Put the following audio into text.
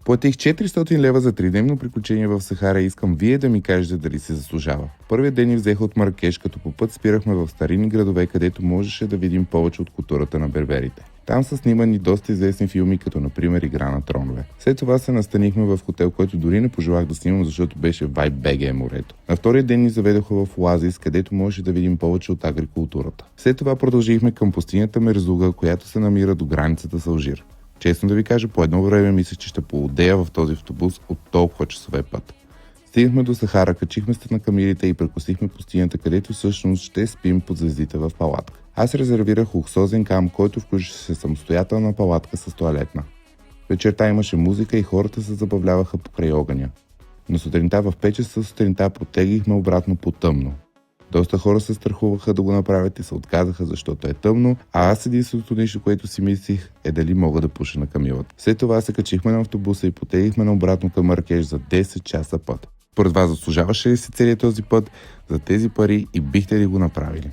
Платих 400 лева за 3-дневно приключение в Сахара и искам вие да ми кажете дали се заслужава. Първият ден ни взеха от Маракеш, като по път спирахме в старинни градове, където можеше да видим повече от културата на берберите. Там са снимани доста известни филми, като например Игра на тронове. След това се настанихме в хотел, който дори не пожелах да снимам, защото беше вайб БГ морето. На втория ден ни заведоха в Оазис, където можеше да видим повече от агрикултурата. След това продължихме към пустинята Мерзуга, която се намира до границата с Алжир. Честно да ви кажа, по едно време мислех, че ще поудея в този автобус от толкова часове път. Стигнахме до Сахара, качихме се на камилите и прекусихме пустинята, където всъщност ще спим под звездите в палатка. Аз резервирах луксозен камп, който включваше самостоятелна палатка с тоалетна. Вечерта имаше музика и хората се забавляваха покрай огъня. Но сутринта в 5 часа сутринта потеглихме обратно по тъмно. Доста хора се страхуваха да го направят и се отказаха, защото е тъмно, а аз единственото нещо, което си мислих, е дали мога да пуша на камилата. След това се качихме на автобуса и потеглихме наобратно към Маракеш за 10 часа път. Според вас заслужаваше ли си целият този път за тези пари и бихте ли го направили?